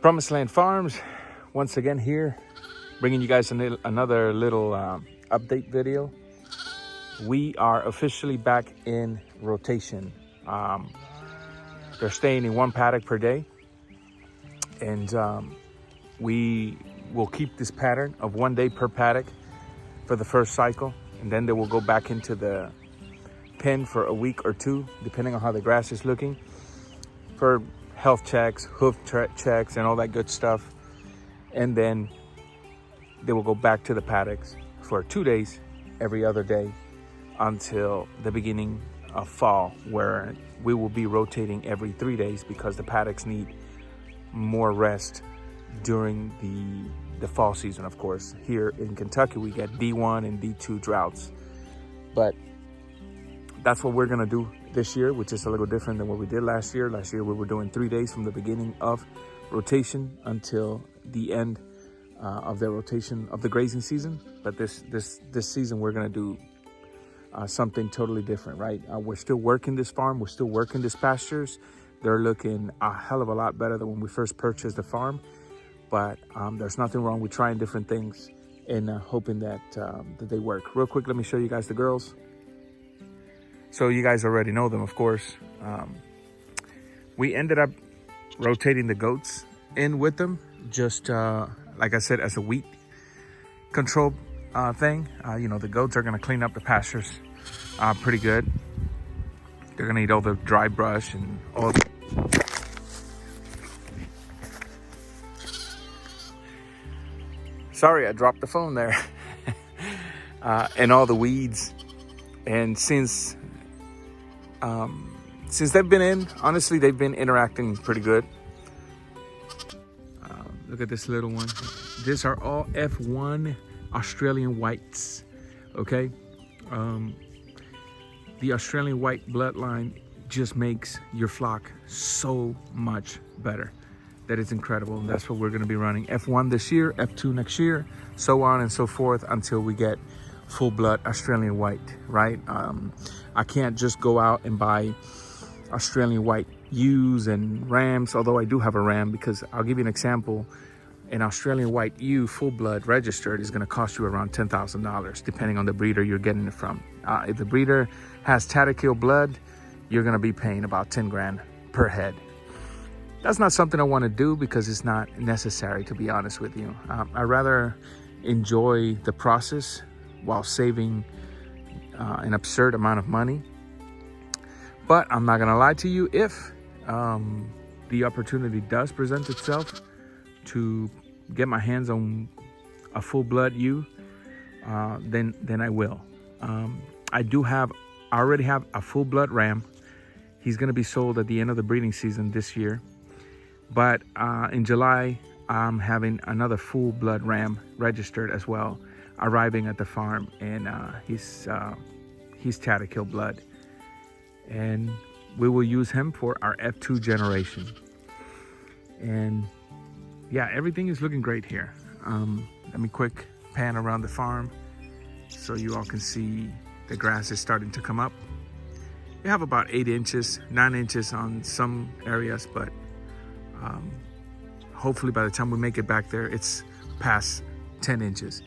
Promised Land Farms, once again here, bringing you guys another little update video. We are officially back in rotation. They're staying in one paddock per day, and we will keep this pattern of 1 day per paddock for the first cycle, and then they will go back into the pen for a week or two, depending on how the grass is looking, for health checks, hoof checks, and all that good stuff. And then they will go back to the paddocks for 2 days every other day until the beginning of fall, where we will be rotating every 3 days because the paddocks need more rest during the fall season. Of course, here in Kentucky, we get D1 and D2 droughts, but that's what we're gonna do this year, which is a little different than what we did last year. Last year, we were doing 3 days from the beginning of rotation until the end of the rotation of the grazing season. But this season, we're gonna do something totally different, right? We're still working this farm. We're still working these pastures. They're looking a hell of a lot better than when we first purchased the farm. But there's nothing wrong with trying different things and hoping that they work. Real quick, let me show you guys the girls. So you guys already know them, of course. We ended up rotating the goats in with them, just like I said, as a wheat control thing. The goats are gonna clean up the pastures pretty good. They're gonna eat all the dry brush and all. Sorry, I dropped the phone there. And all the weeds. And since they've been in, honestly, they've been interacting pretty good. Look at this little one. These are all F1 Australian whites, okay? The Australian white bloodline just makes your flock so much better. That is incredible, and that's what we're gonna be running. F1 this year, F2 next year, so on and so forth until we get full blood Australian white, right? I can't just go out and buy Australian white ewes and rams, although I do have a ram, because I'll give you an example. An Australian white ewe full blood registered is going to cost you around $10,000, depending on the breeder you're getting it from. If the breeder has Paddock blood, you're going to be paying about 10 grand per head. That's not something I want to do because it's not necessary, to be honest with you. I rather enjoy the process while saving an absurd amount of money. But I'm not gonna lie to you, if the opportunity does present itself to get my hands on a full blood ewe, then I will. I already have a full blood ram. He's gonna be sold at the end of the breeding season this year. But in July, I'm having another full blood ram registered as well, arriving at the farm, and he's Paddock blood, and we will use him for our F2 generation. And yeah, everything is looking great here. Let me quick pan around the farm so you all can see the grass is starting to come up. We have about 8 inches, 9 inches on some areas, but hopefully by the time we make it back there, it's past 10 inches.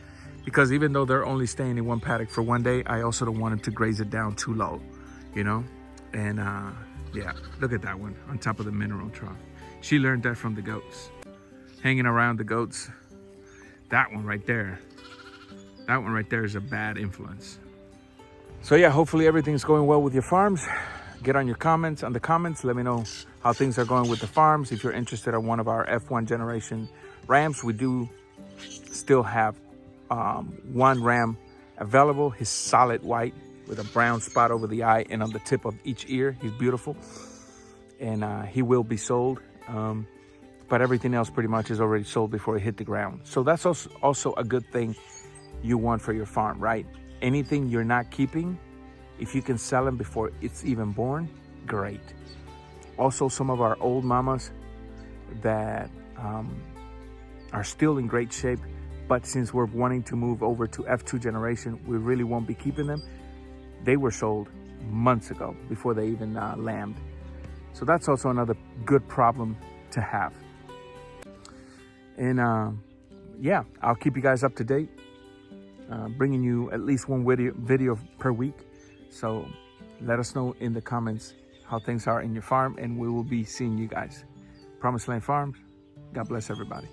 Because even though they're only staying in one paddock for 1 day, I also don't want them to graze it down too low, And yeah, look at that one on top of the mineral trough. She learned that from the goats, hanging around the goats. That one right there is a bad influence. So yeah, hopefully everything's going well with your farms. Get on the comments. Let me know how things are going with the farms. If you're interested in one of our F1 generation rams, we do still have one ram available. He's solid white with a brown spot over the eye and on the tip of each ear. He's beautiful, and he will be sold. But everything else pretty much is already sold before it hit the ground. So that's also a good thing you want for your farm, right? Anything you're not keeping, if you can sell them before it's even born, great. Also, some of our old mamas that are still in great shape, but since we're wanting to move over to F2 generation, we really won't be keeping them. They were sold months ago before they even lambed. So that's also another good problem to have. And yeah, I'll keep you guys up to date, bringing you at least one video per week. So let us know in the comments how things are in your farm, and we will be seeing you guys. Promised Land Farms, God bless everybody.